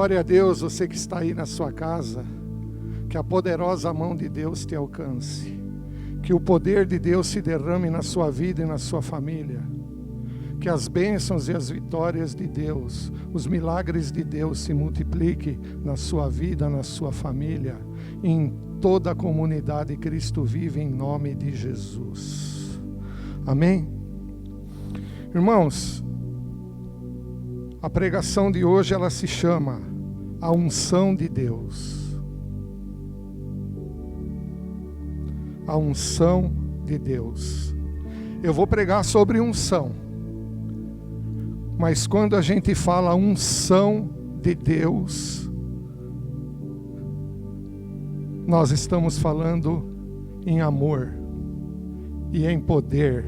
Glória a Deus, você que está aí na sua casa, que a poderosa mão de Deus te alcance, que o poder de Deus se derrame na sua vida e na sua família, que as bênçãos e as vitórias de Deus, os milagres de Deus se multipliquem na sua vida, na sua família, em toda a comunidade Cristo vive, em nome de Jesus. Amém? Irmãos, a pregação de hoje ela se chama A Unção de Deus. A unção de Deus. Eu vou pregar sobre unção. Mas quando a gente fala unção de Deus, nós estamos falando em amor, e em poder,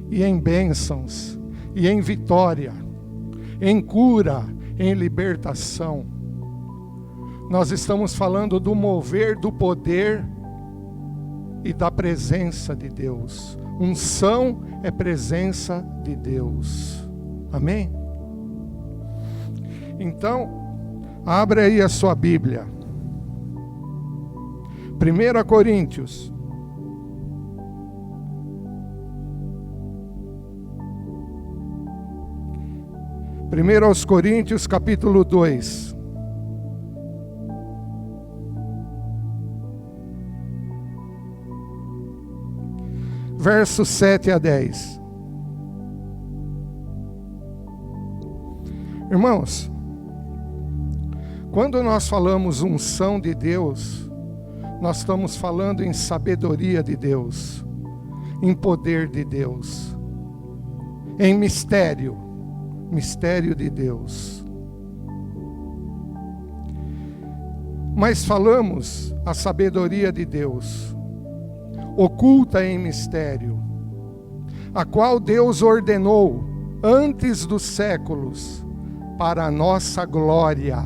e em bênçãos, e em vitória, em cura, em libertação. Nós estamos falando do mover do poder e da presença de Deus. Unção é presença de Deus. Amém? Então, abre aí a sua Bíblia. 1 Coríntios. Primeiro aos Coríntios, capítulo 2. Versos 7 a 10. Irmãos, quando nós falamos unção de Deus, nós estamos falando em sabedoria de Deus, em poder de Deus, em mistério de Deus. Mas falamos a sabedoria de Deus, oculta em mistério, a qual Deus ordenou antes dos séculos, para a nossa glória.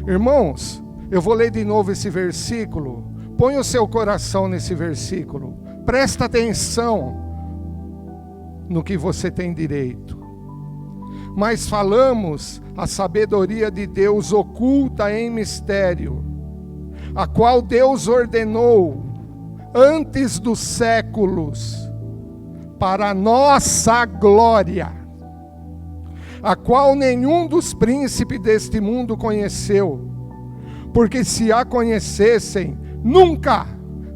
Irmãos, eu vou ler de novo esse versículo. Põe o seu coração nesse versículo. Presta atenção no que você tem direito. Mas falamos a sabedoria de Deus oculta em mistério, a qual Deus ordenou antes dos séculos, para a nossa glória, a qual nenhum dos príncipes deste mundo conheceu, porque se a conhecessem, nunca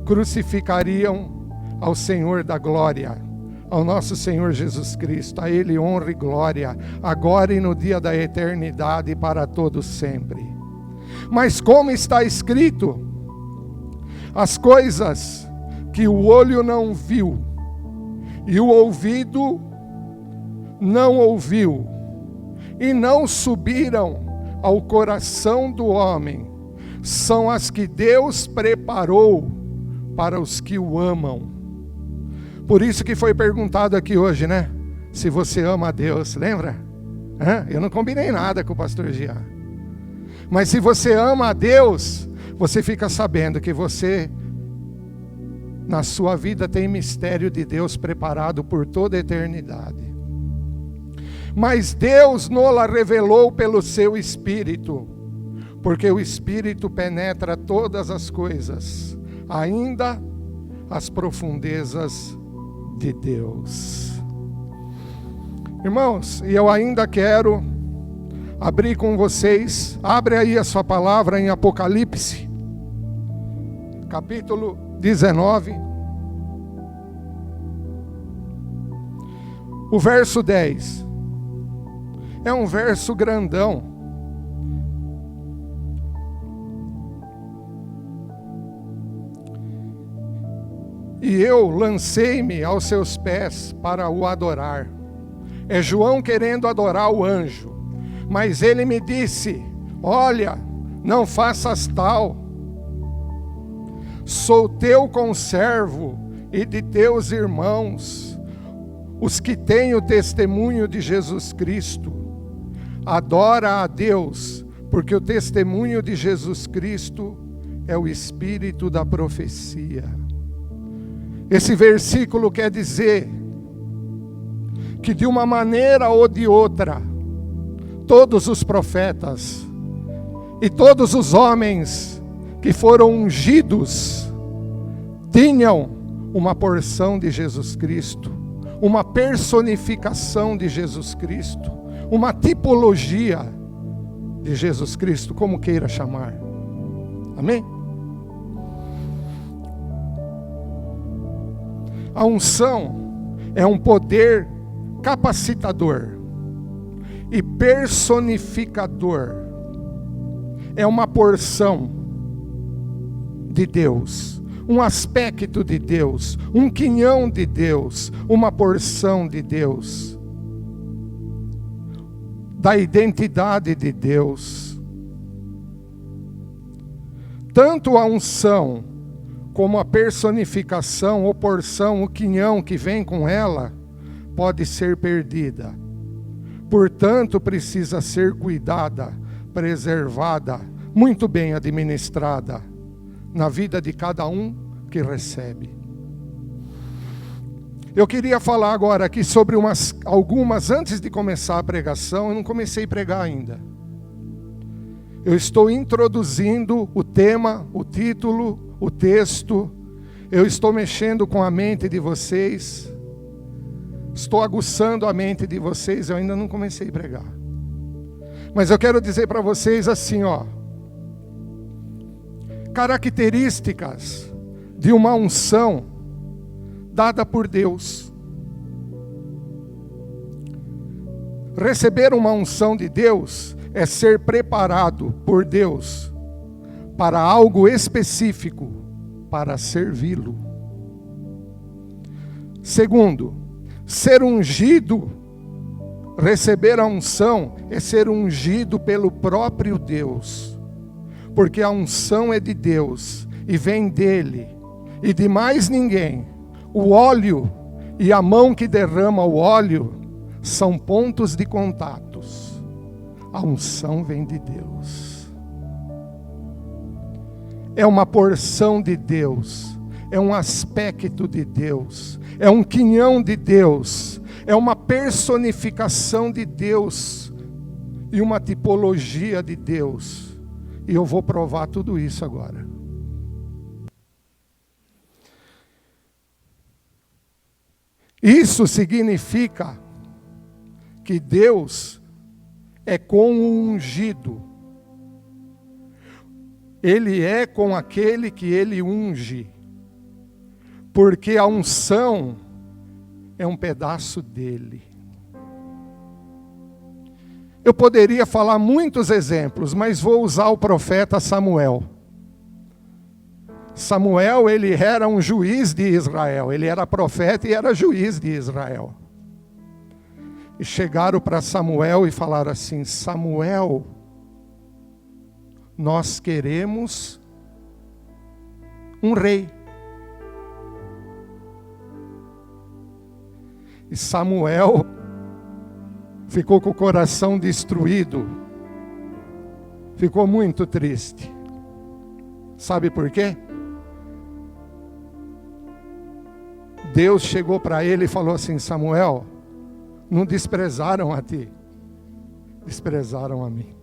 crucificariam ao Senhor da glória, ao nosso Senhor Jesus Cristo. A Ele honra e glória, agora e no dia da eternidade, para todos sempre. Mas como está escrito, as coisas que o olho não viu, e o ouvido não ouviu, e não subiram ao coração do homem, são as que Deus preparou para os que o amam. Por isso que foi perguntado aqui hoje, né? Se você ama a Deus, lembra? Eu não combinei nada com o pastor Jean. Mas se você ama a Deus, você fica sabendo que você, na sua vida, tem mistério de Deus preparado por toda a eternidade. Mas Deus nos-la revelou pelo seu Espírito, porque o Espírito penetra todas as coisas, ainda as profundezas de Deus. Irmãos, e eu ainda quero abrir com vocês, abre aí a sua palavra em Apocalipse, capítulo 19, o verso 10. É um verso grandão. E eu lancei-me aos seus pés para o adorar. É João querendo adorar o anjo. Mas ele me disse: olha, não faças tal. Sou teu conservo e de teus irmãos, os que têm o testemunho de Jesus Cristo. Adora a Deus, porque o testemunho de Jesus Cristo é o espírito da profecia. Esse versículo quer dizer que de uma maneira ou de outra, todos os profetas E todos os homens que foram ungidos tinham uma porção de Jesus Cristo, uma personificação de Jesus Cristo, uma tipologia de Jesus Cristo, como queira chamar. Amém? A unção é um poder capacitador e personificador. É uma porção de Deus, um aspecto de Deus, um quinhão de Deus, uma porção de Deus, da identidade de Deus. Tanto a unção como a personificação, ou porção, o quinhão que vem com ela, pode ser perdida. Portanto, precisa ser cuidada, preservada, muito bem administrada na vida de cada um que recebe. Eu queria falar agora aqui sobre algumas, antes de começar a pregação. Eu não comecei a pregar ainda. Eu estou introduzindo o tema, o título, o texto. Eu estou mexendo com a mente de vocês. Estou aguçando a mente de vocês. Eu ainda não comecei a pregar. Mas eu quero dizer para vocês assim, ó. Características de uma unção dada por Deus. Receber uma unção de Deus é ser preparado por Deus para algo específico, para servi-lo. Segundo, ser ungido, receber a unção é ser ungido pelo próprio Deus, porque a unção é de Deus e vem dele e de mais ninguém. O óleo e a mão que derrama o óleo são pontos de contatos. A unção vem de Deus. É uma porção de Deus, é um aspecto de Deus, é um quinhão de Deus, é uma personificação de Deus e uma tipologia de Deus. E eu vou provar tudo isso agora. Isso significa que Deus é com o ungido. Ele é com aquele que ele unge. Porque a unção é um pedaço dele. Eu poderia falar muitos exemplos, mas vou usar o profeta Samuel. Samuel, ele era um juiz de Israel. Ele era profeta e era juiz de Israel. E chegaram para Samuel e falaram assim: Samuel, nós queremos um rei. E Samuel ficou com o coração destruído. Ficou muito triste. Sabe por quê? Deus chegou para ele e falou assim: Samuel, não desprezaram a ti, desprezaram a mim.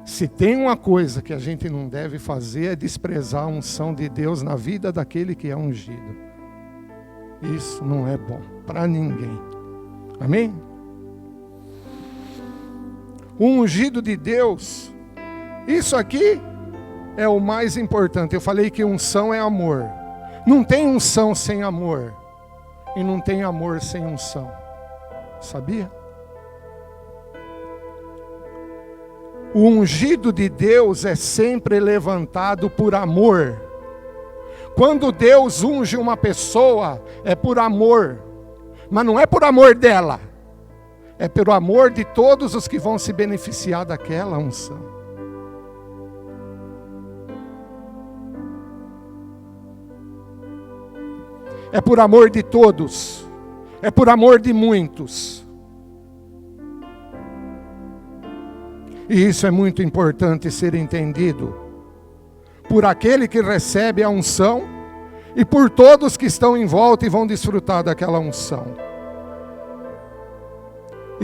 Se tem uma coisa que a gente não deve fazer, é desprezar a unção de Deus na vida daquele que é ungido. Isso não é bom para ninguém. Amém? O ungido de Deus, isso aqui é o mais importante. Eu falei que unção é amor. Não tem unção sem amor. E não tem amor sem unção. Sabia? O ungido de Deus é sempre levantado por amor. Quando Deus unge uma pessoa, é por amor. Mas não é por amor dela. É pelo amor de todos os que vão se beneficiar daquela unção. É por amor de todos. É por amor de muitos. E isso é muito importante ser entendido por aquele que recebe a unção e por todos que estão em volta e vão desfrutar daquela unção.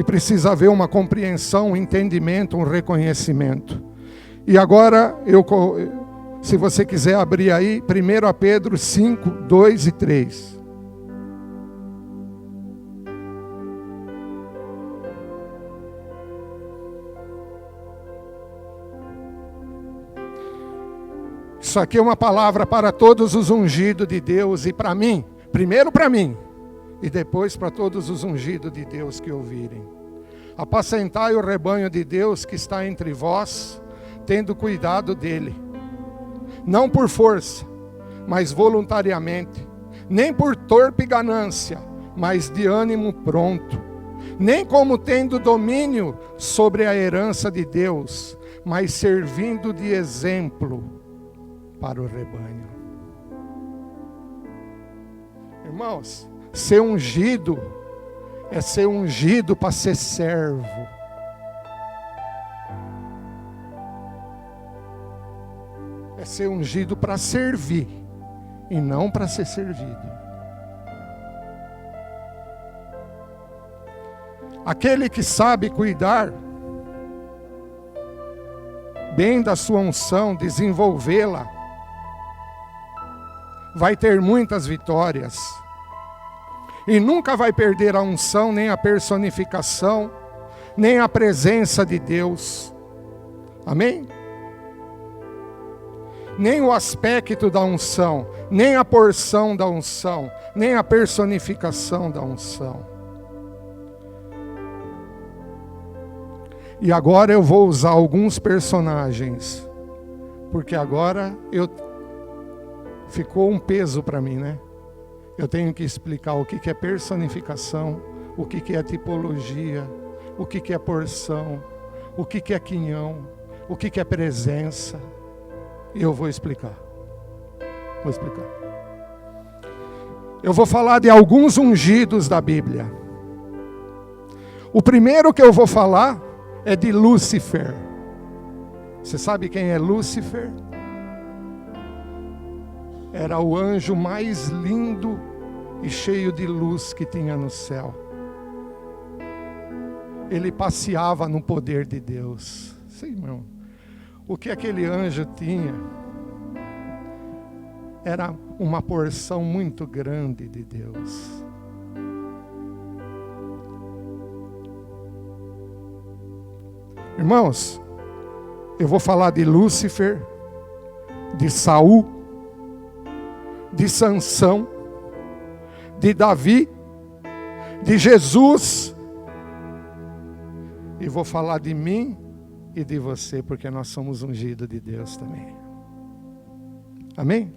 E precisa haver uma compreensão, um entendimento, um reconhecimento. E agora, se você quiser abrir aí, 1 Pedro 5, 2 e 3. Isso aqui é uma palavra para todos os ungidos de Deus e para mim. Primeiro para mim e depois para todos os ungidos de Deus que ouvirem. Apacentai o rebanho de Deus que está entre vós, tendo cuidado dele. Não por força, mas voluntariamente. Nem por torpe ganância, mas de ânimo pronto. Nem como tendo domínio sobre a herança de Deus, mas servindo de exemplo para o rebanho. Irmãos, ser ungido é ser ungido para ser servo. É ser ungido para servir e não para ser servido. Aquele que sabe cuidar bem da sua unção, desenvolvê-la, vai ter muitas vitórias. E nunca vai perder a unção, nem a personificação, nem a presença de Deus. Amém? Nem o aspecto da unção, nem a porção da unção, nem a personificação da unção. E agora eu vou usar alguns personagens, porque agora ficou um peso para mim, né? Eu tenho que explicar o que é personificação, o que é tipologia, o que é porção, o que é quinhão, o que é presença. E eu vou explicar. Eu vou falar de alguns ungidos da Bíblia. O primeiro que eu vou falar é de Lúcifer. Você sabe quem é Lúcifer? Era o anjo mais lindo e cheio de luz que tinha no céu. Ele passeava no poder de Deus. Sim, irmão. O que aquele anjo tinha era uma porção muito grande de Deus. Irmãos, eu vou falar de Lúcifer, de Saul, de Sansão, de Davi, de Jesus, e vou falar de mim e de você, porque nós somos ungidos de Deus também. Amém?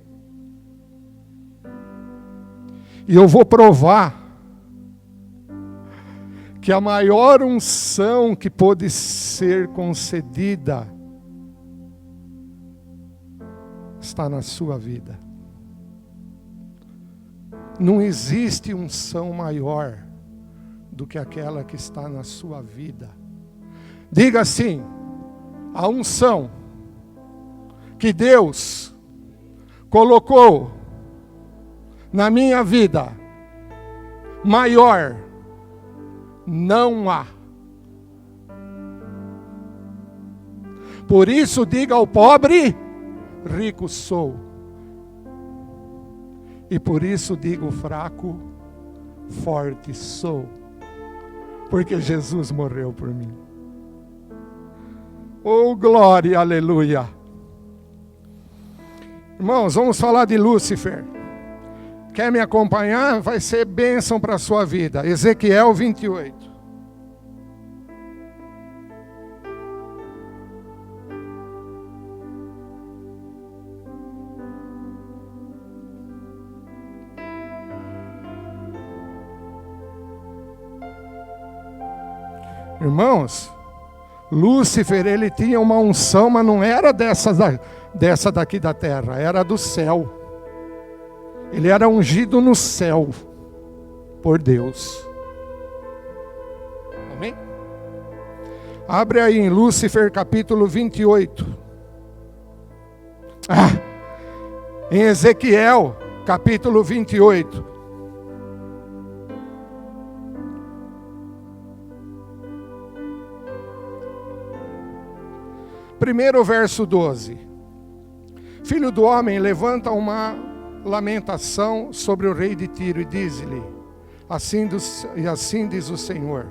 E eu vou provar que a maior unção que pode ser concedida está na sua vida. Não existe unção maior do que aquela que está na sua vida. Diga assim: a unção que Deus colocou na minha vida, maior não há. Por isso diga ao pobre: rico sou. E por isso digo fraco: forte sou. Porque Jesus morreu por mim. Oh, glória, aleluia. Irmãos, vamos falar de Lúcifer. Quer me acompanhar? Vai ser bênção para a sua vida. Ezequiel 28. Irmãos, Lúcifer, ele tinha uma unção, mas não era dessa daqui da terra, era do céu. Ele era ungido no céu por Deus. Amém? Abre aí em Lúcifer capítulo 28. Em Ezequiel capítulo 28. primeiro verso 12. Filho do homem, levanta uma lamentação sobre o rei de Tiro e diz-lhe, assim diz o Senhor.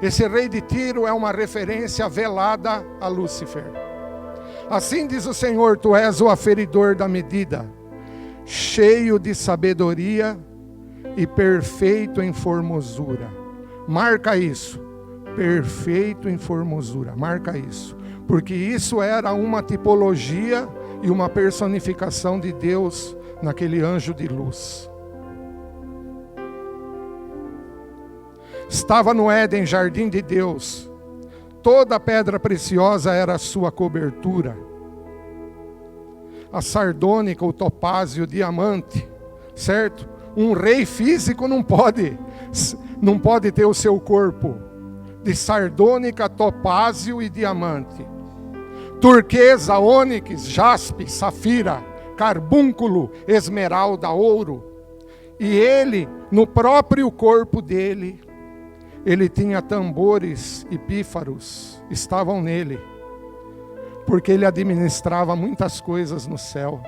Esse rei de Tiro é uma referência velada a Lúcifer. Assim diz o Senhor, tu és o aferidor da medida, cheio de sabedoria e perfeito em formosura. Marca isso, perfeito em formosura, marca isso. Porque isso era uma tipologia e uma personificação de Deus naquele anjo de luz. Estava no Éden, jardim de Deus. Toda pedra preciosa era a sua cobertura. A sardônica, o topázio, o diamante, certo? Um rei físico não pode ter o seu corpo de sardônica, topázio e diamante. Turquesa, ônix, jaspe, safira, carbúnculo, esmeralda, ouro. E ele, no próprio corpo dele, ele tinha tambores e pífaros, estavam nele, porque ele administrava muitas coisas no céu.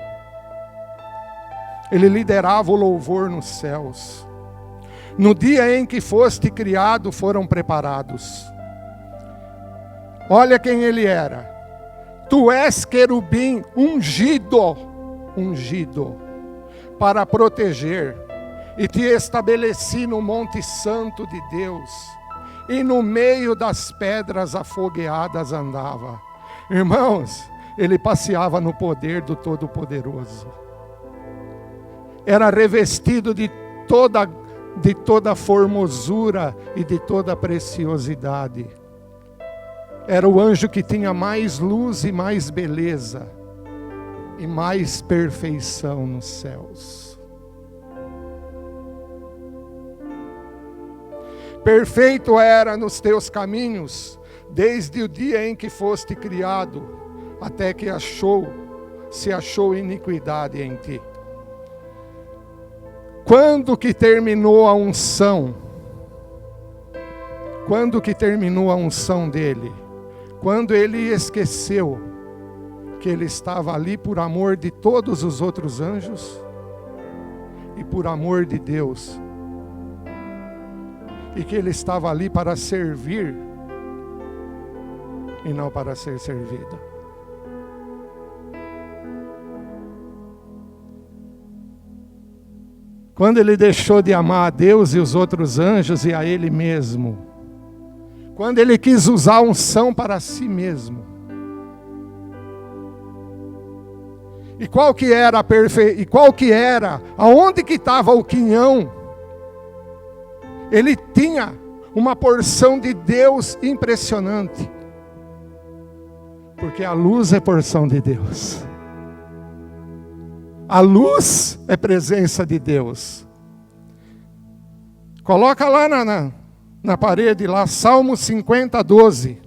Ele liderava o louvor nos céus. No dia em que foste criado, foram preparados. Olha quem ele era. Tu és querubim ungido, para proteger. E te estabeleci no monte santo de Deus, e no meio das pedras afogueadas andava. Irmãos, ele passeava no poder do Todo-Poderoso. Era revestido de toda formosura e de toda preciosidade. Era o anjo que tinha mais luz e mais beleza, e mais perfeição nos céus. Perfeito era nos teus caminhos, desde o dia em que foste criado, até que se achou iniquidade em ti. Quando que terminou a unção? Quando que terminou a unção dele? Quando ele esqueceu que ele estava ali por amor de todos os outros anjos e por amor de Deus. E que ele estava ali para servir e não para ser servido. Quando ele deixou de amar a Deus e os outros anjos e a ele mesmo. Quando ele quis usar a unção para si mesmo. E qual que era aonde que estava o quinhão? Ele tinha uma porção de Deus impressionante. Porque a luz é porção de Deus. A luz é presença de Deus. Coloca lá na parede, lá, Salmo 50, 12.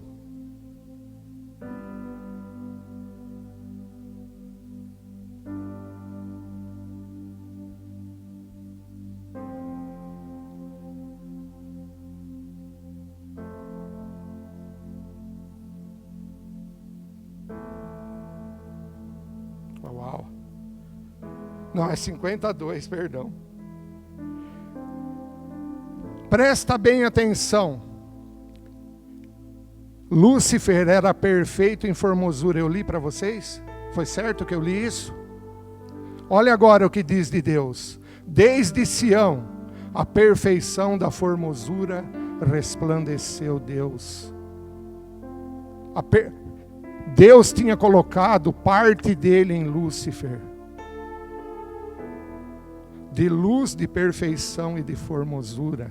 Uau. Não, é 52, perdão. Presta bem atenção. Lúcifer era perfeito em formosura. Eu li para vocês? Foi certo que eu li isso? Olha agora o que diz de Deus. Desde Sião, a perfeição da formosura resplandeceu Deus. Deus tinha colocado parte dele em Lúcifer. De luz, de perfeição e de formosura.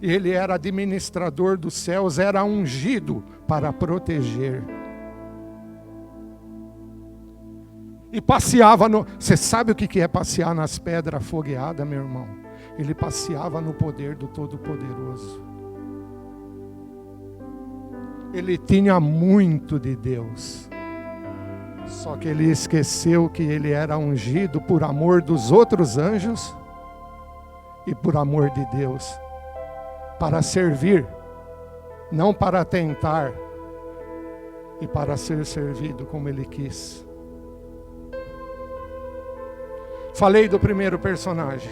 E ele era administrador dos céus, era ungido para proteger. E passeava no... Você sabe o que é passear nas pedras afogueadas, meu irmão? Ele passeava no poder do Todo-Poderoso. Ele tinha muito de Deus. Só que ele esqueceu que ele era ungido por amor dos outros anjos e por amor de Deus. Para servir, não para tentar e para ser servido como Ele quis. Falei do primeiro personagem.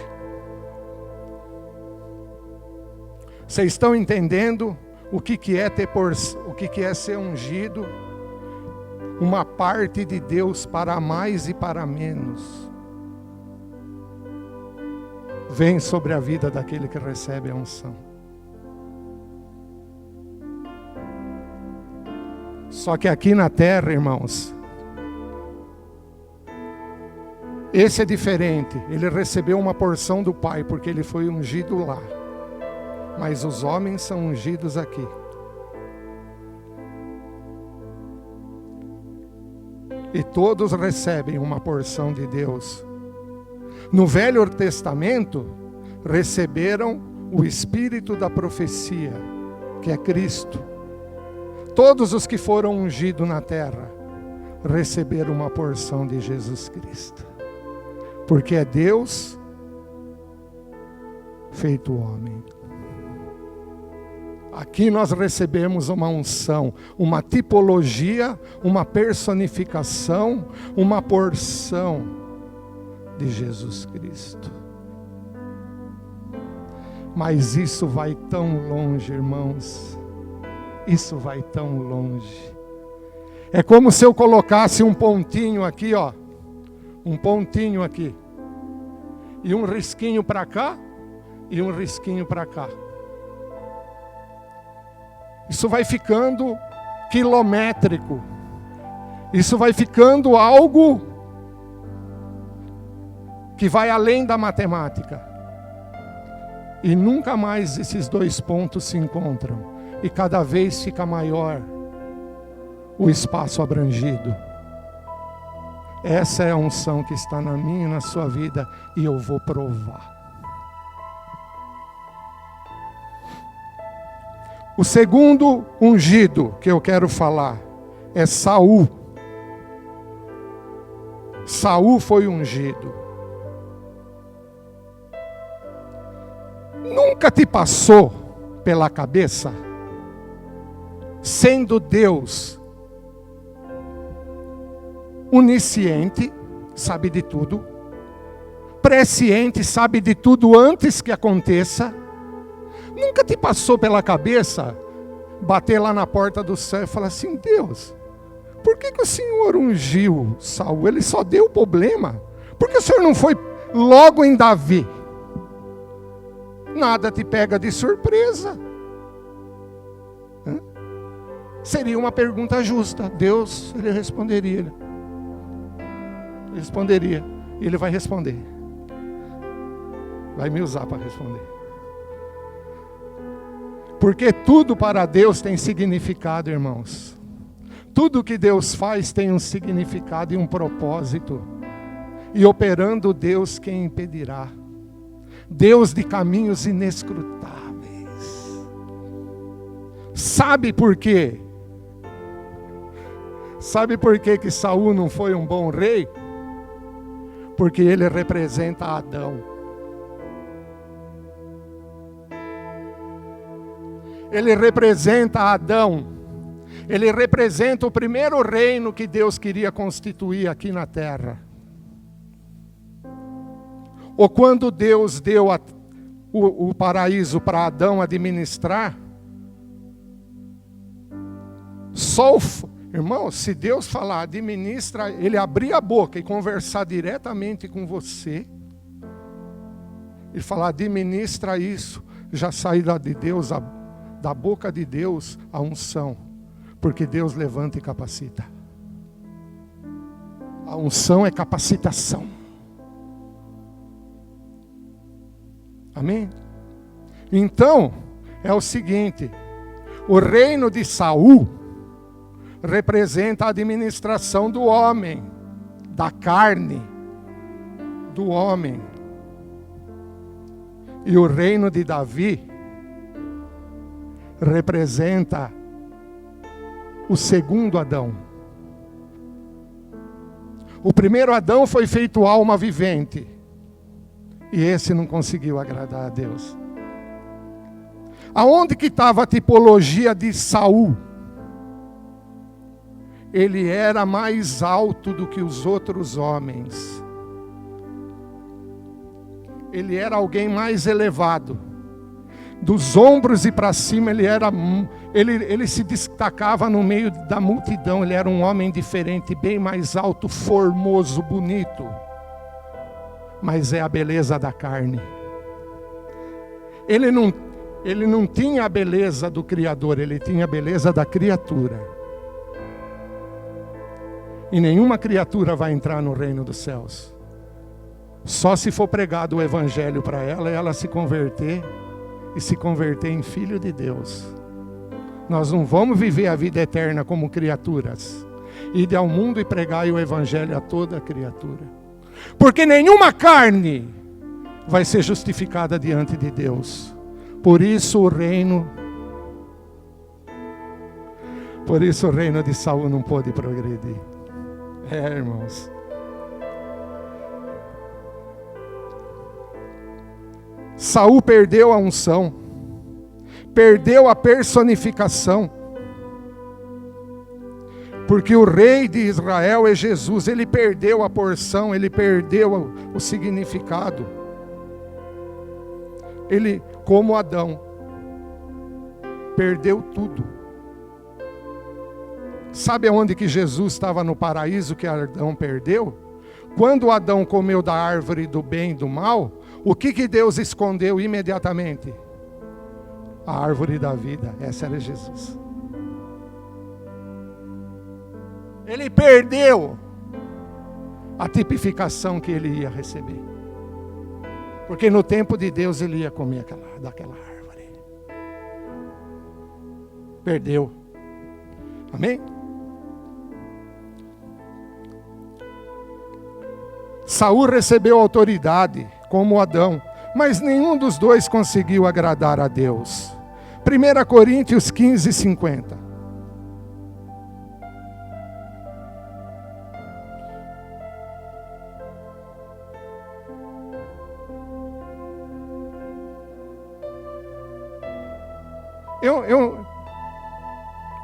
Vocês estão entendendo o que é ser ungido? Uma parte de Deus para mais e para menos vem sobre a vida daquele que recebe a unção. Só que aqui na terra, irmãos, esse é diferente. Ele recebeu uma porção do Pai, porque ele foi ungido lá. Mas os homens são ungidos aqui. E todos recebem uma porção de Deus. No Velho Testamento, receberam o Espírito da profecia, que é Cristo. Todos os que foram ungidos na terra, receberam uma porção de Jesus Cristo. Porque é Deus feito homem. Aqui nós recebemos uma unção, uma tipologia, uma personificação, uma porção de Jesus Cristo. Mas isso vai tão longe, irmãos. Isso vai tão longe. É como se eu colocasse um pontinho aqui, ó. Um pontinho aqui. E um risquinho para cá e um risquinho para cá. Isso vai ficando quilométrico. Isso vai ficando algo que vai além da matemática. E nunca mais esses dois pontos se encontram. E cada vez fica maior o espaço abrangido. Essa é a unção que está na minha e na sua vida. E eu vou provar. O segundo ungido que eu quero falar é Saul. Saul foi ungido. Nunca te passou pela cabeça, sendo Deus onisciente, sabe de tudo, presciente, sabe de tudo antes que aconteça, nunca te passou pela cabeça bater lá na porta do céu e falar assim: Deus, por que o Senhor ungiu Saul? Ele só deu problema. Por que o Senhor não foi logo em Davi? Nada te pega de surpresa. Seria uma pergunta justa. Deus, ele responderia. Ele vai responder. Vai me usar para responder. Porque tudo para Deus tem significado, irmãos. Tudo que Deus faz tem um significado e um propósito. E operando Deus, quem impedirá? Deus de caminhos inescrutáveis. Sabe por quê? Sabe por quê que Saul não foi um bom rei? Porque ele representa Adão. Ele representa Adão. Ele representa o primeiro reino que Deus queria constituir aqui na terra. Ou quando Deus deu o paraíso para Adão administrar, irmão, se Deus falar, administra, ele abrir a boca e conversar diretamente com você, e falar, administra isso, já sai de Deus, da boca de Deus, a unção, porque Deus levanta e capacita. A unção é capacitação. Amém? Então, é o seguinte, o reino de Saul representa a administração do homem, da carne, do homem. E o reino de Davi representa o segundo Adão. O primeiro Adão foi feito alma vivente. E esse não conseguiu agradar a Deus. Aonde que estava a tipologia de Saul? ele era mais alto do que os outros homens. Ele era alguém mais elevado. Dos ombros e para cima ele se destacava no meio da multidão. Ele era um homem diferente, bem mais alto, formoso, bonito. Mas é a beleza da carne. Ele não tinha a beleza do Criador, ele tinha a beleza da criatura. E nenhuma criatura vai entrar no reino dos céus. Só se for pregado o evangelho para ela e ela se converter, e se converter em filho de Deus. Nós não vamos viver a vida eterna como criaturas. Ide ao mundo e pregai o evangelho a toda criatura. Porque nenhuma carne vai ser justificada diante de Deus. Por isso o reino de Saul não pôde progredir. Irmãos. Saul perdeu a unção, perdeu a personificação, porque o rei de Israel é Jesus. Ele perdeu a porção, ele perdeu o significado. Ele, como Adão, perdeu tudo. Sabe aonde que Jesus estava no paraíso que Adão perdeu? Quando Adão comeu da árvore do bem e do mal, o que Deus escondeu imediatamente? A árvore da vida. Essa era Jesus. Ele perdeu a tipificação que ele ia receber. Porque no tempo de Deus ele ia comer daquela árvore. Perdeu. Amém? Saul recebeu autoridade como Adão, mas nenhum dos dois conseguiu agradar a Deus. 1 Coríntios 15, 50.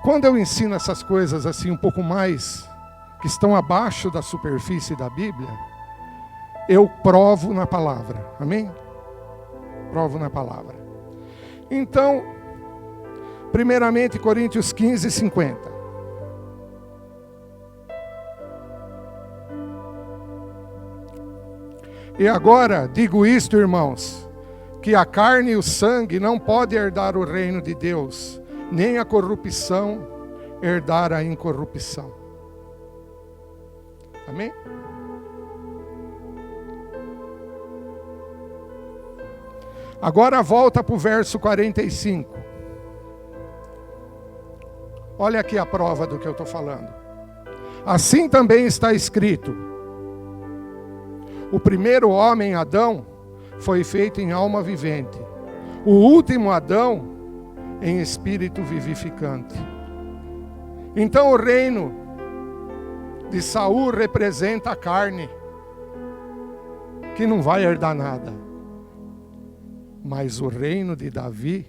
Quando eu ensino essas coisas assim um pouco mais, que estão abaixo da superfície da Bíblia, eu provo na palavra, amém? Provo na palavra. Então, primeiramente Coríntios 15, 50. E agora, digo isto, irmãos, que a carne e o sangue não podem herdar o reino de Deus, nem a corrupção herdar a incorrupção. Amém? Agora volta para o verso 45. Olha aqui a prova do que eu estou falando. Assim também está escrito: o primeiro homem, Adão, foi feito em alma vivente. O último Adão, em espírito vivificante. Então o reino de Saul representa a carne, que não vai herdar nada. Mas o reino de Davi,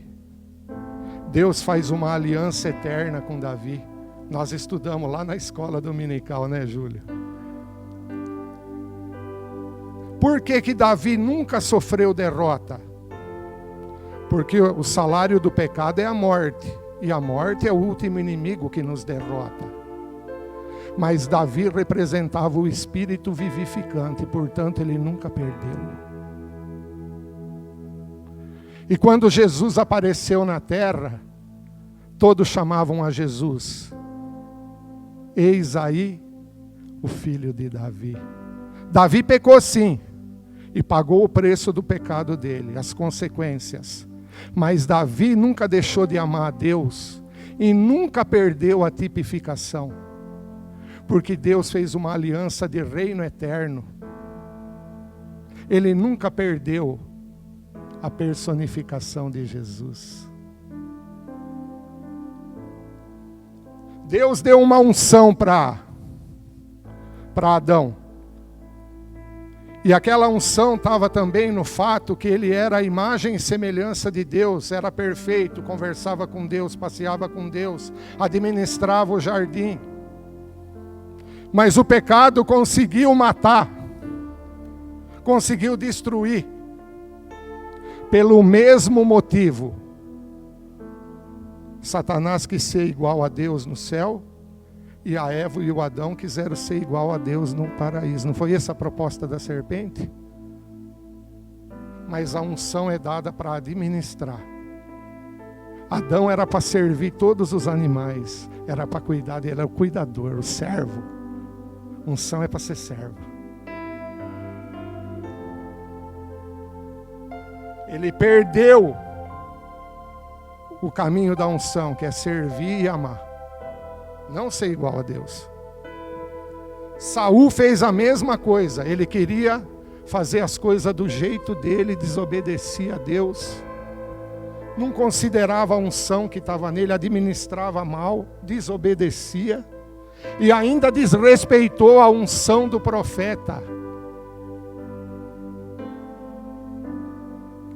Deus faz uma aliança eterna com Davi. Nós estudamos lá na escola dominical, né, Júlio? Por que Davi nunca sofreu derrota? Porque o salário do pecado é a morte. E a morte é o último inimigo que nos derrota. Mas Davi representava o espírito vivificante, portanto ele nunca perdeu. E quando Jesus apareceu na terra, todos chamavam a Jesus: eis aí o filho de Davi. Davi pecou sim, e pagou o preço do pecado dele, as consequências. Mas Davi nunca deixou de amar a Deus, e nunca perdeu a tipificação. Porque Deus fez uma aliança de reino eterno. Ele nunca perdeu a personificação de Jesus. Deus deu uma unção para Adão. E aquela unção estava também no fato que ele era a imagem e semelhança de Deus, era perfeito, conversava com Deus, passeava com Deus, administrava o jardim. Mas o pecado conseguiu matar, conseguiu destruir, pelo mesmo motivo. Satanás quis ser igual a Deus no céu, e a Eva e o Adão quiseram ser igual a Deus no paraíso. Não foi essa a proposta da serpente? Mas a unção é dada para administrar. Adão era para servir todos os animais, era para cuidar, ele era o cuidador, o servo. Unção é para ser servo. Ele perdeu o caminho da unção, que é servir e amar, não ser igual a Deus. Saul fez a mesma coisa, ele queria fazer as coisas do jeito dele, desobedecia a Deus, não considerava a unção que estava nele, administrava mal, desobedecia, e ainda desrespeitou a unção do profeta.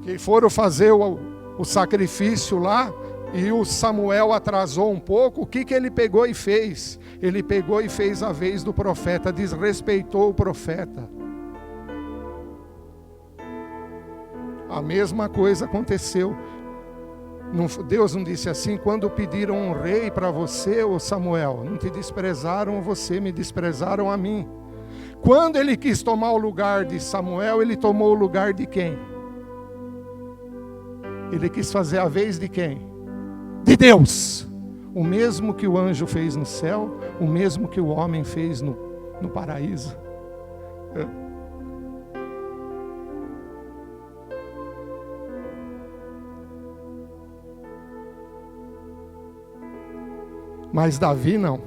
Que foram fazer o sacrifício lá, e o Samuel atrasou um pouco. O que ele pegou e fez? Ele pegou e fez a vez do profeta, desrespeitou o profeta. A mesma coisa aconteceu. Deus não disse assim: quando pediram um rei para você, ô Samuel, não te desprezaram você, me desprezaram a mim. Quando ele quis tomar o lugar de Samuel, ele tomou o lugar de quem? Ele quis fazer a vez de quem? De Deus. O mesmo que o anjo fez no céu, o mesmo que o homem fez no paraíso. Mas Davi não.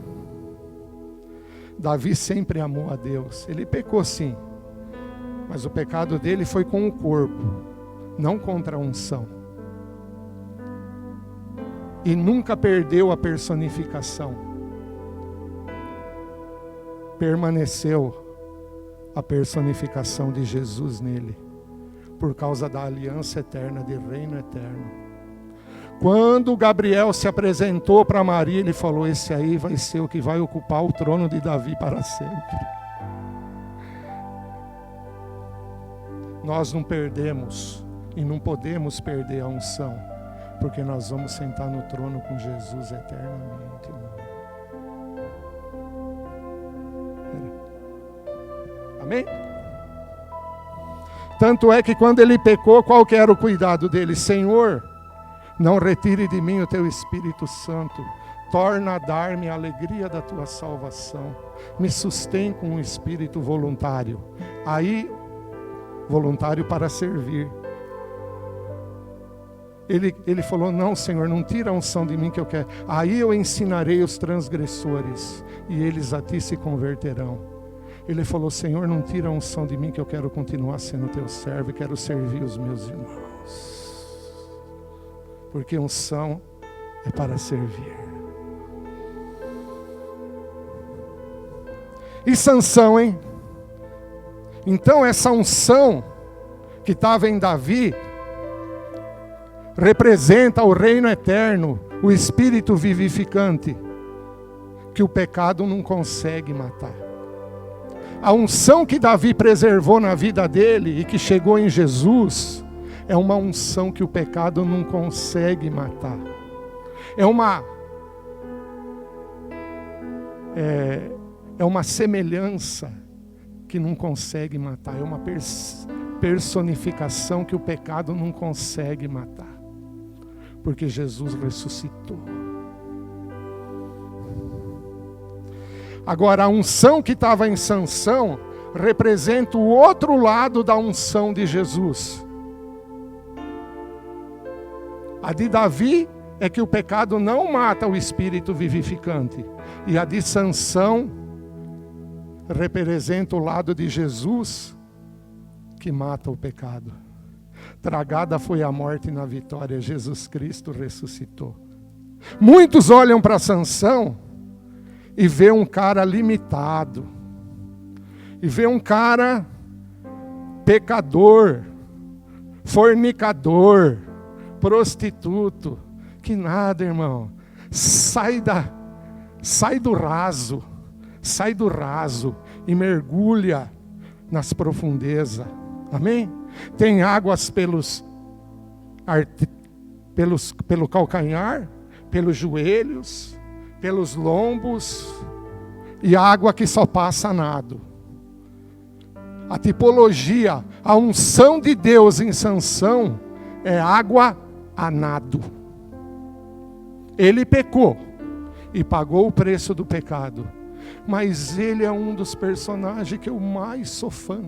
Davi sempre amou a Deus. Ele pecou sim, mas o pecado dele foi com o corpo, não contra a unção. E nunca perdeu a personificação. Permaneceu a personificação de Jesus nele, por causa da aliança eterna, de reino eterno. Quando Gabriel se apresentou para Maria, ele falou: esse aí vai ser o que vai ocupar o trono de Davi para sempre. Nós não perdemos e não podemos perder a unção, porque nós vamos sentar no trono com Jesus eternamente, irmão. Amém? Tanto é que quando ele pecou, qual que era o cuidado dele? Senhor, não retire de mim o teu Espírito Santo, torna a dar-me a alegria da tua salvação, me sustém com um espírito voluntário. Aí, voluntário para servir. Ele falou: não, Senhor, não tira a unção de mim que eu quero. Aí eu ensinarei os transgressores, e eles a ti se converterão. Ele falou: Senhor, não tira a unção de mim que eu quero continuar sendo teu servo e quero servir os meus irmãos. Porque unção é para servir. E Sansão, hein? Então essa unção que estava em Davi representa o reino eterno, o espírito vivificante, que o pecado não consegue matar. A unção que Davi preservou na vida dele e que chegou em Jesus é uma unção que o pecado não consegue matar. É uma semelhança que não consegue matar. É uma personificação que o pecado não consegue matar. Porque Jesus ressuscitou. Agora, a unção que estava em Sansão representa o outro lado da unção de Jesus. A de Davi é que o pecado não mata o espírito vivificante. E a de Sansão representa o lado de Jesus que mata o pecado. Tragada foi a morte na vitória, Jesus Cristo ressuscitou. Muitos olham para Sansão e vê um cara limitado. E vê um cara pecador, fornicador, prostituto. Que nada, irmão. Sai do raso. sai do raso e mergulha nas profundezas. Amém? Tem águas pelo calcanhar, pelos joelhos, pelos lombos, e água que só passa a nado. A tipologia, a unção de Deus em Sansão é água a nado. Ele pecou e pagou o preço do pecado, mas ele é um dos personagens que eu mais sou fã.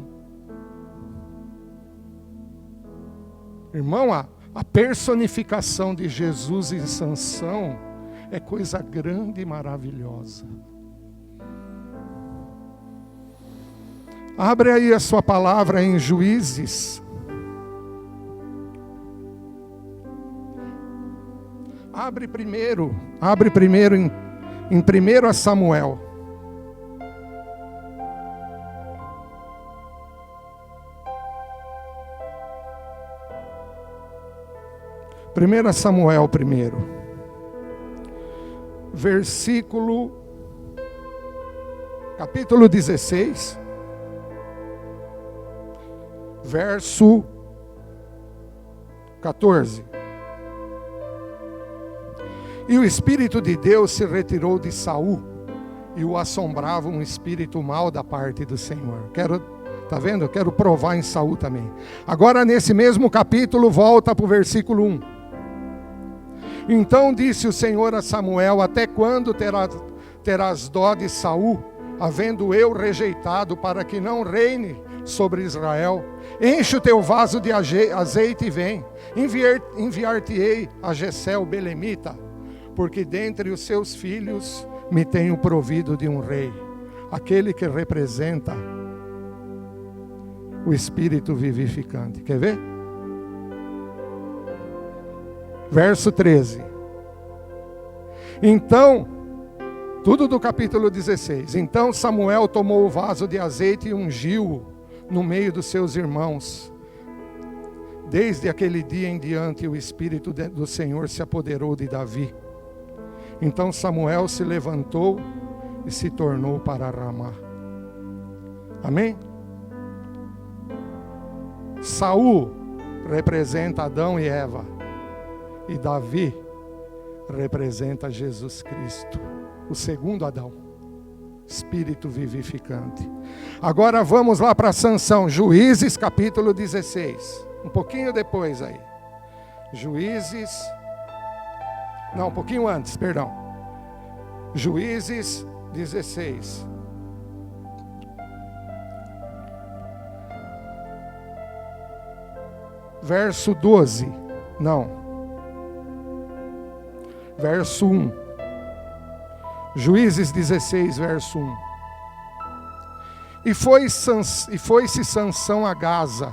Irmão, a personificação de Jesus em Sansão é coisa grande e maravilhosa. Abre aí a sua palavra em Juízes. Abre primeiro em 1 Samuel. Primeira Samuel primeiro. Capítulo 16. Verso 14. E o Espírito de Deus se retirou de Saul, e o assombrava um espírito mau da parte do Senhor. Tá vendo? Eu quero provar em Saul também. Agora nesse mesmo capítulo, volta para o versículo 1. Então disse o Senhor a Samuel: até quando terás dó de Saul, havendo eu rejeitado, para que não reine sobre Israel? Enche o teu vaso de azeite e vem. Enviar-te-ei a Jessé o belemita, porque dentre os seus filhos me tenho provido de um rei, aquele que representa o Espírito vivificante. Quer ver? Verso 13. Então, tudo do capítulo 16. Então Samuel tomou o vaso de azeite e ungiu-o no meio dos seus irmãos. Desde aquele dia em diante, o Espírito do Senhor se apoderou de Davi. Então Samuel se levantou e se tornou para Ramá. Amém? Saul representa Adão e Eva, e Davi representa Jesus Cristo, o segundo Adão, Espírito vivificante. Agora vamos lá para Sansão, Juízes capítulo 16, um pouquinho depois aí. Um pouquinho antes, perdão. Juízes 16. Verso 12. Verso 1. Juízes 16, verso 1. E foi-se Sansão a Gaza,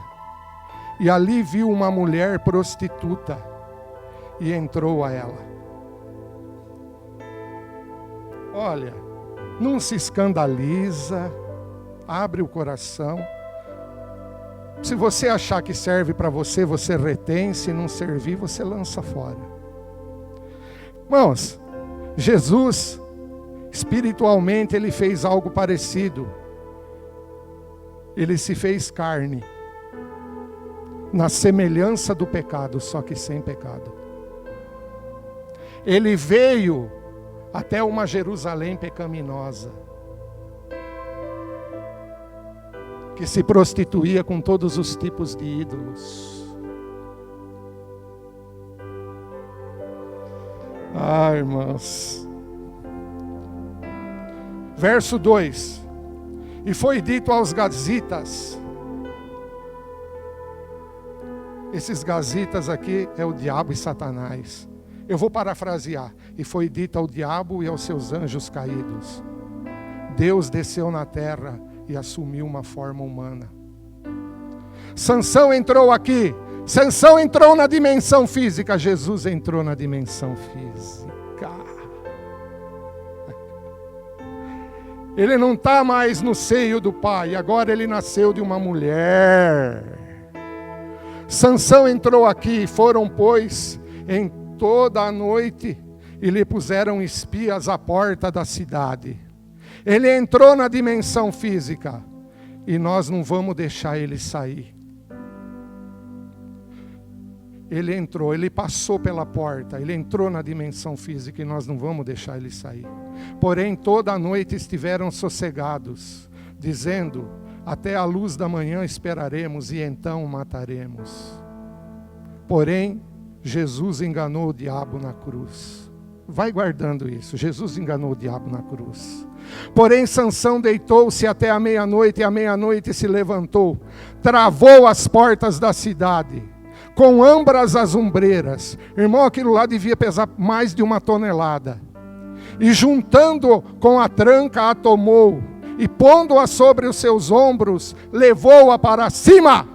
e ali viu uma mulher prostituta, e entrou a ela. Olha, não se escandaliza, abre o coração. Se você achar que serve para você, você retém. Se não servir, você lança fora. Irmãos, Jesus, espiritualmente, ele fez algo parecido. Ele se fez carne, na semelhança do pecado, só que sem pecado. Ele veio até uma Jerusalém pecaminosa, que se prostituía com todos os tipos de ídolos. Irmãos. Verso 2. E foi dito aos gazitas. Esses gazitas aqui é o diabo e Satanás. Eu vou parafrasear. E foi dito ao diabo e aos seus anjos caídos: Deus desceu na terra e assumiu uma forma humana. Sansão entrou aqui. Sansão entrou na dimensão física. Jesus entrou na dimensão física. Ele não está mais no seio do pai. Agora ele nasceu de uma mulher. Sansão entrou aqui. Foram, pois, em toda a noite e lhe puseram espias à porta da cidade. Ele entrou na dimensão física e nós não vamos deixar ele sair. Ele entrou, ele passou pela porta, ele entrou na dimensão física e nós não vamos deixar ele sair. Porém, toda a noite estiveram sossegados, dizendo: até a luz da manhã esperaremos e então o mataremos. Porém, Jesus enganou o diabo na cruz. Vai guardando isso. Jesus enganou o diabo na cruz. Porém, Sansão deitou-se até a meia-noite, e à meia-noite se levantou, travou as portas da cidade, com ambas as ombreiras. Irmão, aquilo lá devia pesar mais de 1 tonelada. E juntando com a tranca, a tomou, e pondo-a sobre os seus ombros, levou-a para cima,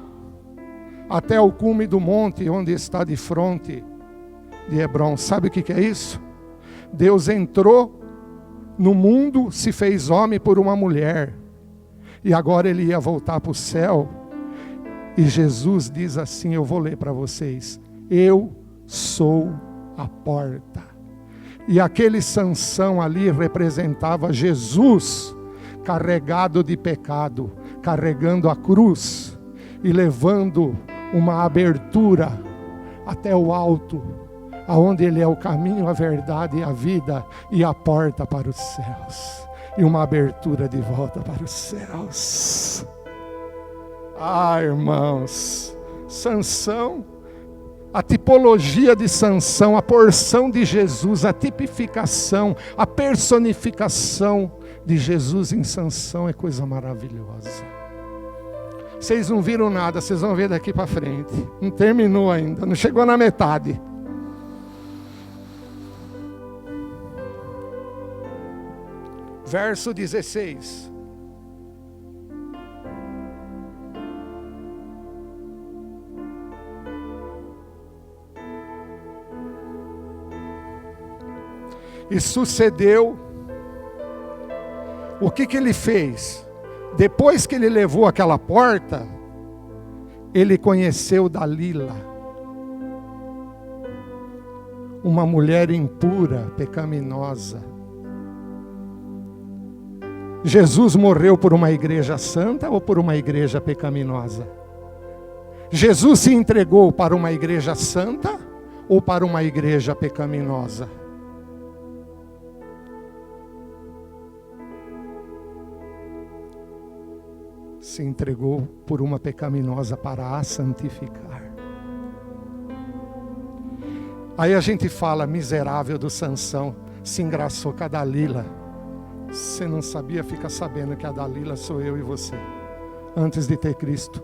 até o cume do monte, onde está de fronte de Hebrom. Sabe o que é isso? Deus entrou no mundo, se fez homem por uma mulher, e agora ele ia voltar para o céu. E Jesus diz assim, eu vou ler para vocês: eu sou a porta. E aquele Sansão ali representava Jesus, carregado de pecado, carregando a cruz e levando uma abertura até o alto, aonde ele é o caminho, a verdade e a vida, e a porta para os céus, e uma abertura de volta para os céus. Ah, irmãos, Sansão, a tipologia de Sansão, a porção de Jesus, a tipificação, a personificação de Jesus em Sansão é coisa maravilhosa. Vocês não viram nada, vocês vão ver daqui para frente. Não terminou ainda, não chegou na metade. Verso 16. E sucedeu, o que ele fez? Depois que ele levou aquela porta, ele conheceu Dalila, uma mulher impura, pecaminosa. Jesus morreu por uma igreja santa ou por uma igreja pecaminosa? Jesus se entregou para uma igreja santa ou para uma igreja pecaminosa? Se entregou por uma pecaminosa para a santificar. Aí a gente fala, miserável do Sansão, se engraçou com a Dalila. Você não sabia, fica sabendo que a Dalila sou eu e você, antes de ter Cristo.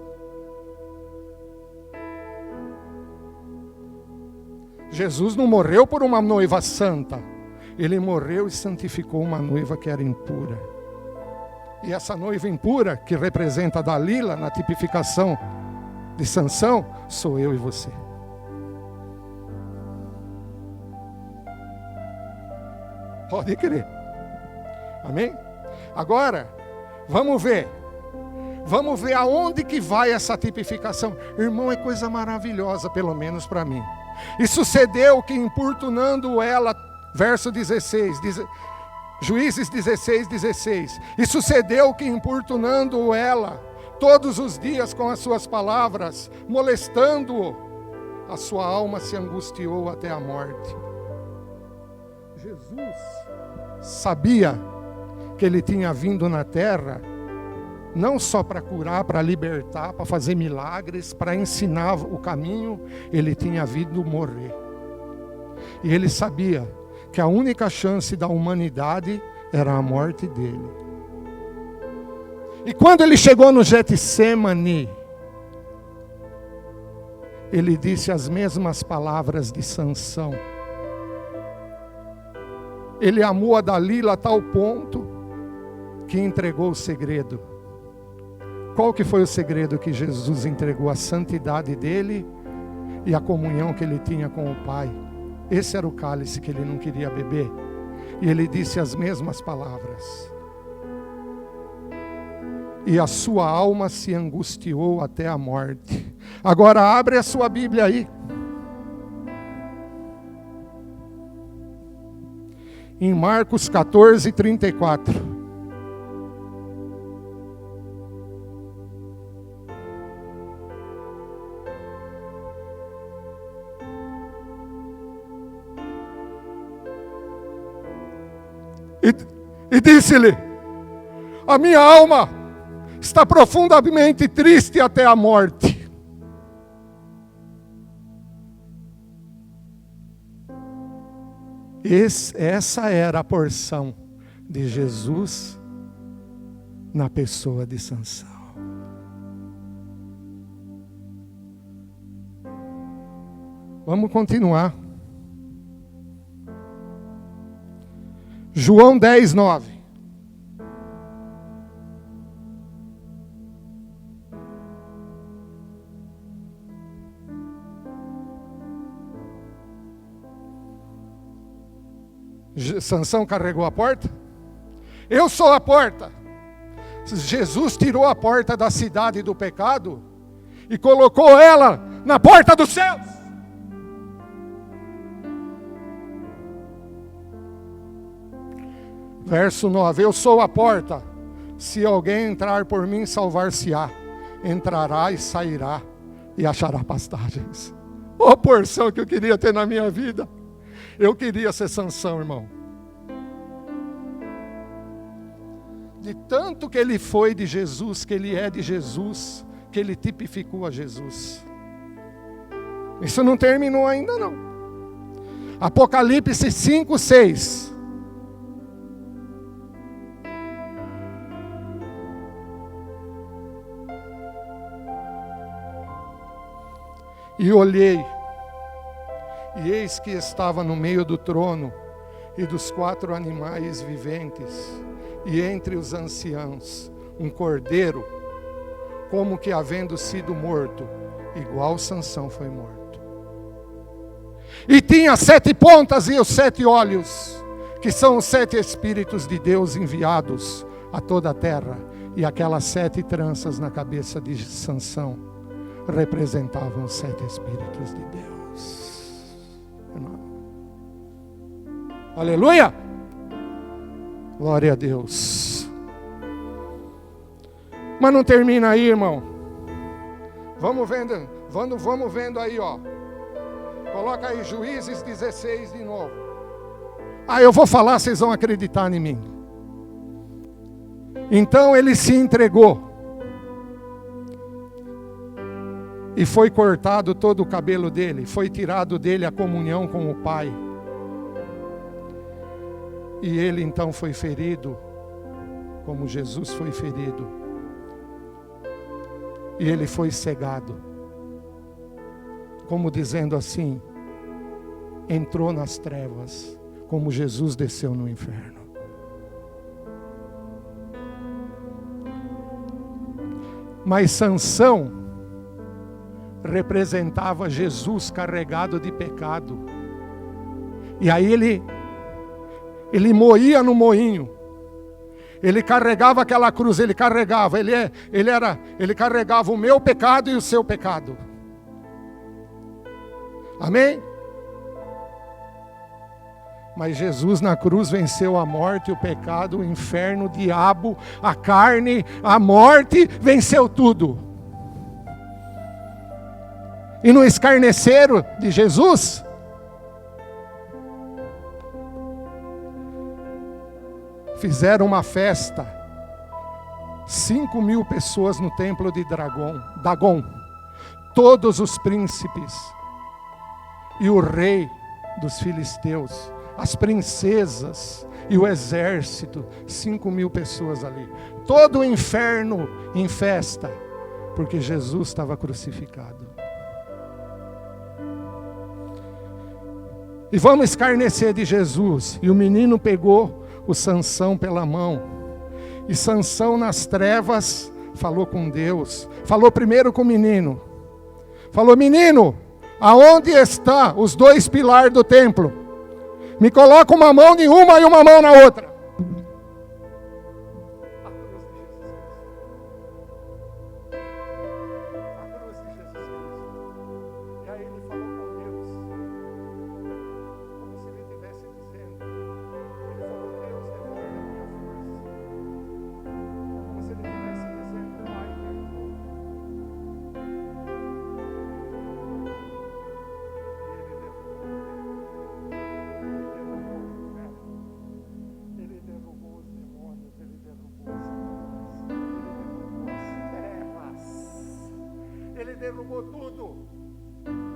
Jesus não morreu por uma noiva santa, ele morreu e santificou uma noiva que era impura. E essa noiva impura, que representa a Dalila na tipificação de Sansão, sou eu e você. Pode crer. Amém? Agora, vamos ver aonde que vai essa tipificação. Irmão, é coisa maravilhosa, pelo menos para mim. E sucedeu que importunando ela, verso 16, Juízes 16. E sucedeu que importunando ela todos os dias com as suas palavras, molestando-o, a sua alma se angustiou até a morte. Jesus sabia que ele tinha vindo na terra não só para curar, para libertar, para fazer milagres, para ensinar o caminho. Ele tinha vindo morrer. E ele sabia que a única chance da humanidade era a morte dele. E quando ele chegou no Getsêmani, ele disse as mesmas palavras de Sansão. Ele amou a Dalila a tal ponto que entregou o segredo. Qual que foi o segredo que Jesus entregou? A santidade dele e a comunhão que ele tinha com o Pai. Esse era o cálice que ele não queria beber. E ele disse as mesmas palavras. E a sua alma se angustiou até a morte. Agora abre a sua Bíblia aí. Em Marcos 14, 34. e disse-lhe: a minha alma está profundamente triste até a morte. Essa era a porção de Jesus na pessoa de Sansão. Vamos continuar. João 10, 9. Sansão carregou a porta. Eu sou a porta. Jesus tirou a porta da cidade do pecado e colocou ela na porta dos céus. Verso 9: eu sou a porta. Se alguém entrar por mim, salvar-se-á. Entrará e sairá e achará pastagens. Ô porção que eu queria ter na minha vida. Eu queria ser Sansão, irmão. De tanto que ele foi de Jesus, que ele é de Jesus, que ele tipificou a Jesus. Isso não terminou ainda não. Apocalipse 5, 6. E olhei, e eis que estava no meio do trono e dos 4 animais viventes, e entre os anciãos, um cordeiro, como que havendo sido morto, igual Sansão foi morto. E tinha 7 pontas e os 7 olhos, que são os 7 Espíritos de Deus enviados a toda a terra, e aquelas 7 tranças na cabeça de Sansão representavam os 7 Espíritos de Deus. Irmão. Aleluia! Glória a Deus. Mas não termina aí, irmão. Vamos vendo aí, ó. Coloca aí Juízes 16 de novo. Eu vou falar, vocês vão acreditar em mim. Então ele se entregou. E foi cortado todo o cabelo dele, foi tirado dele a comunhão com o Pai. E ele então foi ferido, como Jesus foi ferido. E ele foi cegado, como dizendo assim, entrou nas trevas, como Jesus desceu no inferno. Mas Sansão representava Jesus carregado de pecado. E aí ele moía no moinho. Ele carregava aquela cruz, ele carregava o meu pecado e o seu pecado. Amém? Mas Jesus na cruz venceu a morte, o pecado, o inferno, o diabo, a carne, a morte, venceu tudo. E no escarneceram de Jesus, fizeram uma festa, 5.000 pessoas no templo de Dagon, todos os príncipes, e o rei dos filisteus, as princesas e o exército, 5.000 pessoas ali, todo o inferno em festa, porque Jesus estava crucificado. E vamos escarnecer de Jesus. E o menino pegou o Sansão pela mão. E Sansão nas trevas falou com Deus. Falou primeiro com o menino. Falou: menino, aonde estão os 2 pilares do templo? Me coloca uma mão em uma e uma mão na outra. Ele ele derrubou tudo.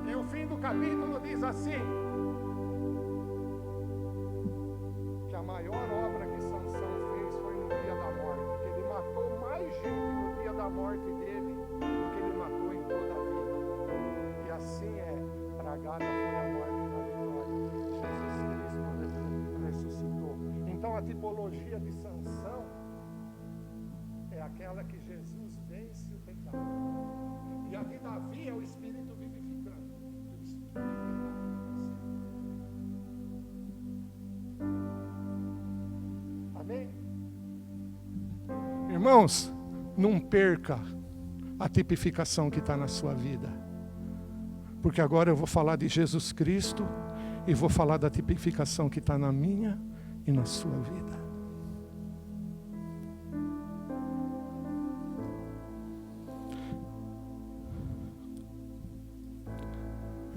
E o fim do capítulo diz assim: que a maior obra que Sansão fez foi no dia da morte, que ele matou mais gente no dia da morte dele do que ele matou em toda a vida. E assim tragada foi a morte na vitória. Jesus Cristo ressuscitou. Então a tipologia de Sansão é aquela que Jesus vence o pecado. E a de Davi é o Espírito vivificante. O Espírito Amém? Irmãos, não perca a tipificação que está na sua vida. Porque agora eu vou falar de Jesus Cristo e vou falar da tipificação que está na minha e na sua vida.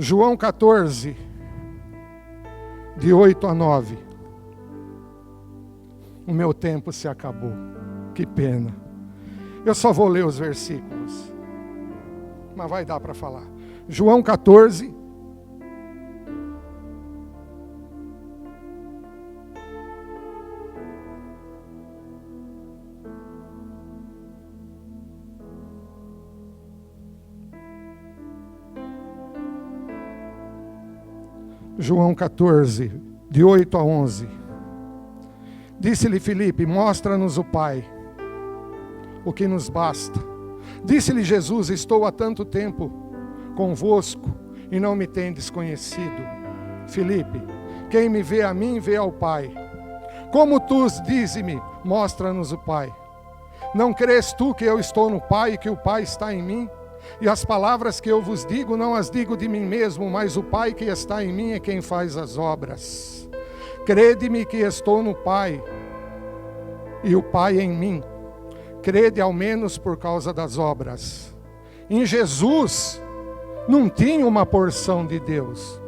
João 14, de 8 a 9. O meu tempo se acabou. Que pena. Eu só vou ler os versículos, mas vai dar para falar. João 14. João 14, de 8 a 11. Disse-lhe Filipe: mostra-nos o Pai, o que nos basta. Disse-lhe Jesus: estou há tanto tempo convosco e não me tendes conhecido. Filipe: quem me vê a mim, vê ao Pai. Como tu dize-me: mostra-nos o Pai. Não crês tu que eu estou no Pai e que o Pai está em mim? E as palavras que eu vos digo, não as digo de mim mesmo, mas o Pai que está em mim é quem faz as obras. Crede-me que estou no Pai e o Pai em mim. Crede ao menos por causa das obras. Em Jesus não tinha uma porção de Deus.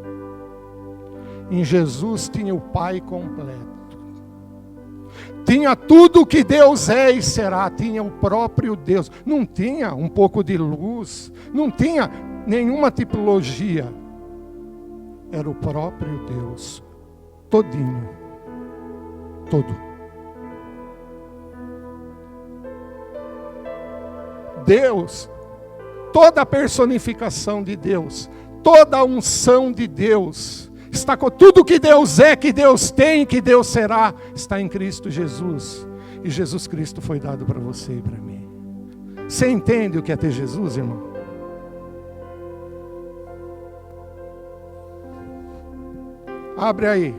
Em Jesus tinha o Pai completo. Tinha tudo o que Deus é e será. Tinha o próprio Deus. Não tinha um pouco de luz. Não tinha nenhuma tipologia. Era o próprio Deus. Todinho. Todo. Deus. Toda a personificação de Deus. Toda a unção de Deus. Está com tudo que Deus é, que Deus tem, que Deus será, está em Cristo Jesus. E Jesus Cristo foi dado para você e para mim. Você entende o que é ter Jesus, irmão? Abre aí.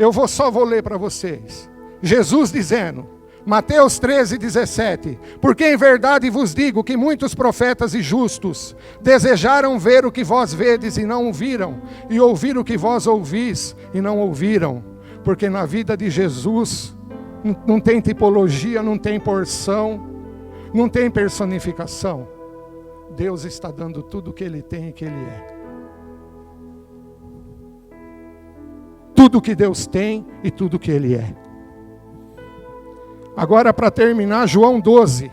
Eu só vou ler para vocês. Jesus dizendo, Mateus 13:17. Porque em verdade vos digo que muitos profetas e justos desejaram ver o que vós vedes e não viram, e ouvir o que vós ouvis e não ouviram. Porque na vida de Jesus não tem tipologia, não tem porção, não tem personificação. Deus está dando tudo o que Ele tem e que Ele é. Tudo que Deus tem e tudo que Ele é. Agora, para terminar, João 12.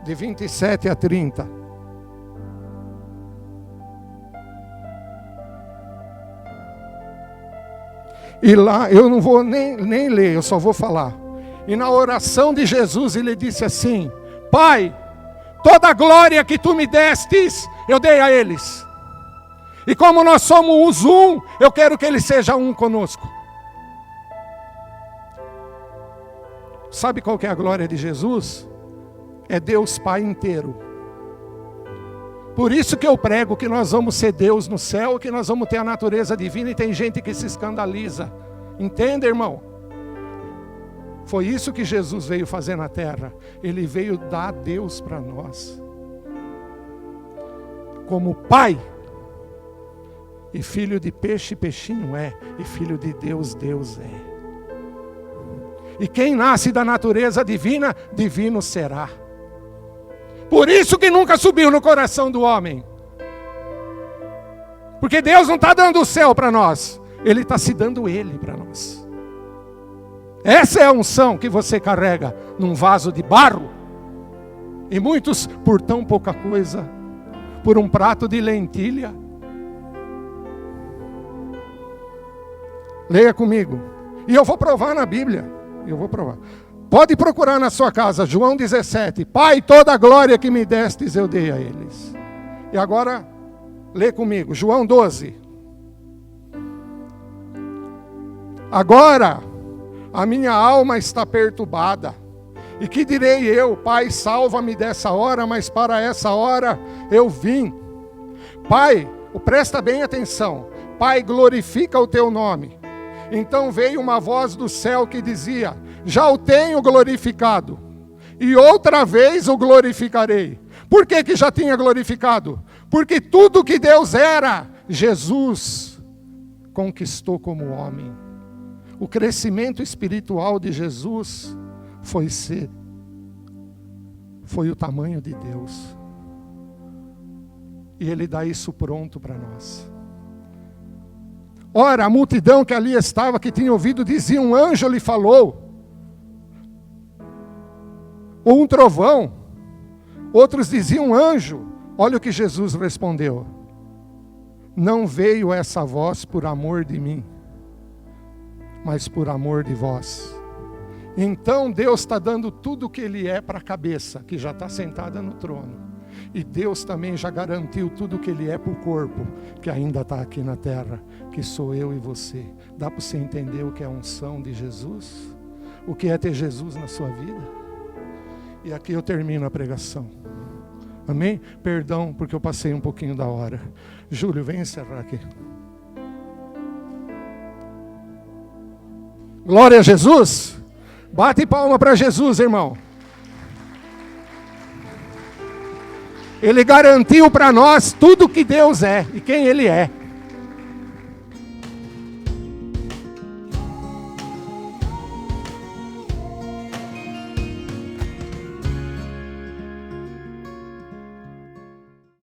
De 27 a 30. E lá, eu não vou nem ler, eu só vou falar. E na oração de Jesus, ele disse assim: Pai, toda a glória que tu me destes, eu dei a eles. E como nós somos um, eu quero que Ele seja um conosco. Sabe qual que é a glória de Jesus? É Deus Pai inteiro. Por isso que eu prego que nós vamos ser Deus no céu, que nós vamos ter a natureza divina, e tem gente que se escandaliza. Entende, irmão? Foi isso que Jesus veio fazer na terra. Ele veio dar Deus para nós. Como Pai. E filho de peixe, peixinho é. E filho de Deus, Deus é. E quem nasce da natureza divina, divino será. Por isso que nunca subiu no coração do homem. Porque Deus não está dando o céu para nós. Ele está se dando Ele para nós. Essa é a unção que você carrega num vaso de barro. E muitos, por tão pouca coisa, por um prato de lentilha. Leia comigo. E eu vou provar na Bíblia. Eu vou provar. Pode procurar na sua casa, João 17. Pai, toda a glória que me destes eu dei a eles. E agora, lê comigo, João 12. Agora, a minha alma está perturbada. E que direi eu? Pai, salva-me dessa hora, mas para essa hora eu vim. Pai, presta bem atenção. Pai, glorifica o teu nome. Então veio uma voz do céu que dizia: já o tenho glorificado, e outra vez o glorificarei. Por que já tinha glorificado? Porque tudo que Deus era, Jesus conquistou como homem. O crescimento espiritual de Jesus foi o tamanho de Deus. E Ele dá isso pronto para nós. Ora, a multidão que ali estava, que tinha ouvido, dizia: um anjo lhe falou, ou um trovão. Outros diziam: um anjo. Olha o que Jesus respondeu: não veio essa voz por amor de mim, mas por amor de vós. Então Deus está dando tudo o que Ele é para a cabeça, que já está sentada no trono. E Deus também já garantiu tudo o que Ele é para o corpo, que ainda está aqui na terra, que sou eu e você. Dá para você entender o que é a unção de Jesus? O que é ter Jesus na sua vida? E aqui eu termino a pregação. Amém? Perdão, porque eu passei um pouquinho da hora. Júlio, vem encerrar aqui. Glória a Jesus. Bate palma para Jesus, irmão. Ele garantiu para nós tudo que Deus é e quem Ele é.